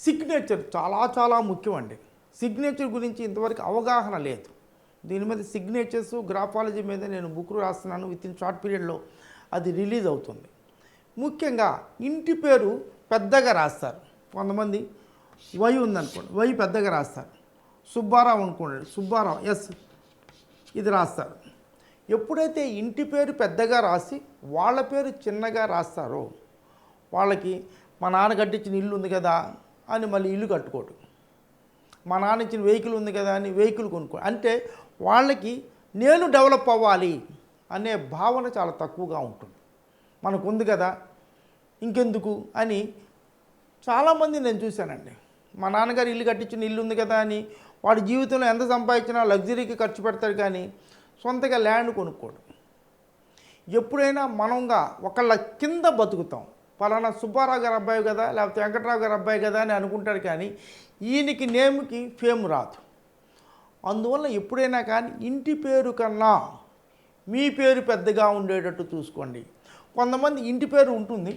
Signature చాలా చాలా ముఖ్యమండి. సిగ్నేచర్ గురించి ఇంతవరకు అవగాహన లేదు. దీని మీద సిగ్నేచర్స్, గ్రాఫాలజీ మీద నేను బుక్ రాస్తున్నాను. వితిన్ షార్ట్ పీరియడ్‌లో అది రిలీజ్ అవుతుంది. ముఖ్యంగా ఇంటి పేరు పెద్దగా రాస్తారు. కొంతమంది వై ఉందనుకోండి, వై పెద్దగా రాస్తారు. సుబ్బారావు అనుకోండి, సుబ్బారావు ఎస్ ఇది రాస్తారు. ఎప్పుడైతే ఇంటి పేరు పెద్దగా రాసి వాళ్ళ పేరు చిన్నగా రాస్తారో వాళ్ళకి మా నాన్న కట్టించిన ఇల్లు ఉంది కదా అని మళ్ళీ ఇల్లు కట్టుకోడు. మా నాన్న ఇచ్చిన వెహికల్ ఉంది కదా అని వెహికల్ కొనుక్కో. అంటే వాళ్ళకి నేను డెవలప్ అవ్వాలి అనే భావన చాలా తక్కువగా ఉంటుంది. మనకు ఉంది కదా ఇంకెందుకు అని చాలామంది నేను చూశానండి. మా నాన్నగారు ఇల్లు కట్టించిన ఇల్లు ఉంది కదా అని వాడి జీవితంలో ఎంత సంపాదించినా లగ్జరీకి ఖర్చు పెడతాడు, కానీ సొంతగా ల్యాండ్ కొనుక్కోడు. ఎప్పుడైనా మనంగా ఒకళ్ళ కింద బతుకుతాం. పలానా సుబ్బారావు గారు అబ్బాయి కదా, లేకపోతే వెంకట్రావు గారు అబ్బాయి కదా అని అనుకుంటాడు, కానీ ఈయనకి నేమ్కి ఫేమ్ రాదు. అందువల్ల ఎప్పుడైనా కానీ ఇంటి పేరు కన్నా మీ పేరు పెద్దగా ఉండేటట్టు చూసుకోండి. కొంతమంది ఇంటి పేరు ఉంటుంది,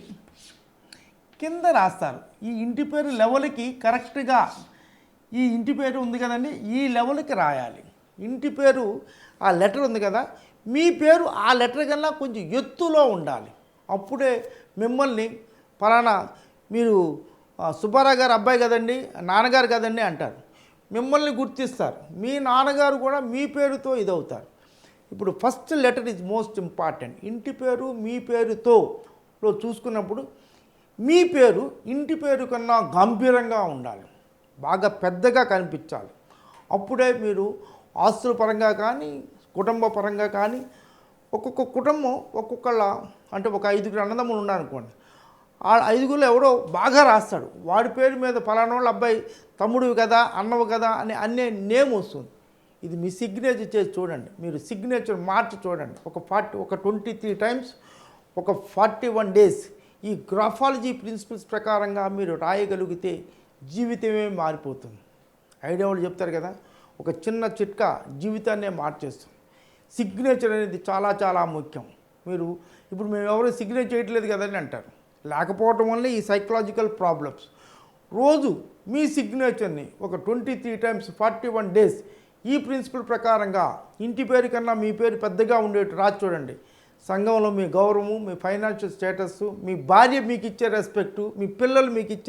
కింద రాస్తారు. ఈ ఇంటి పేరు లెవెల్కి కరెక్ట్గా ఈ ఇంటి పేరు ఉంది కదండి, ఈ లెవెల్కి రాయాలి. ఇంటి పేరు ఆ లెటర్ ఉంది కదా, మీ పేరు ఆ లెటర్ కన్నా కొంచెం ఎత్తులో ఉండాలి. అప్పుడే మిమ్మల్ని పలానా మీరు సుబ్బారావు గారు అబ్బాయి కదండి, నాన్నగారు కదండి అంటారు. మిమ్మల్ని గుర్తిస్తారు. మీ నాన్నగారు కూడా మీ పేరుతో ఇదవుతారు. ఇప్పుడు first letter is most important. ఇంటి పేరు మీ పేరుతో చూసుకున్నప్పుడు మీ పేరు ఇంటి పేరు కన్నా గంభీరంగా ఉండాలి, బాగా పెద్దగా కనిపించాలి. అప్పుడే మీరు ఆస్తుల పరంగా కానీ కుటుంబ పరంగా కానీ ఒక్కొక్క కుటుంబం ఒక్కొక్కళ్ళ అంటే ఒక 5గురు అన్నదమ్ములు ఉన్నారనుకోండి, ఆ 5గురులో ఎవడో బాగా రాస్తాడు. వాడి పేరు మీద ఫలానా వాళ్ళ అబ్బాయి తమ్ముడు కదా అన్నవు కదా అని అనే నేమ్ వస్తుంది. ఇది మీ సిగ్నేచర్ చేసి చూడండి. మీరు సిగ్నేచర్ మార్చి చూడండి. ఒక 23 టైమ్స్ ఒక 41 డేస్ ఈ గ్రాఫాలజీ ప్రిన్సిపల్స్ ప్రకారంగా మీరు రాయగలిగితే జీవితమే మారిపోతుంది. ఐడియా వాళ్ళు చెప్తారు కదా, ఒక చిన్న చిట్కా జీవితాన్నే మార్చేస్తుంది. సిగ్నేచర్ అనేది చాలా చాలా ముఖ్యం. ఇప్పుడు మేము ఎవరు సిగ్నేచర్ చేయట్లేదు కదని అంటారు. లేకపోవటం వల్ల ఈ సైకలాజికల్ ప్రాబ్లమ్స్. రోజు మీ సిగ్నేచర్ని ఒక 23 టైమ్స్ 41 డేస్ ఈ ప్రిన్సిపల్ ప్రకారంగా ఇంటి పేరు కన్నా మీ పేరు పెద్దగా ఉండేట్టు రాసి చూడండి. సంఘంలో మీ గౌరవము, మీ ఫైనాన్షియల్ స్టేటస్, మీ భార్య మీకు ఇచ్చే రెస్పెక్టు, మీ పిల్లలు మీకు ఇచ్చే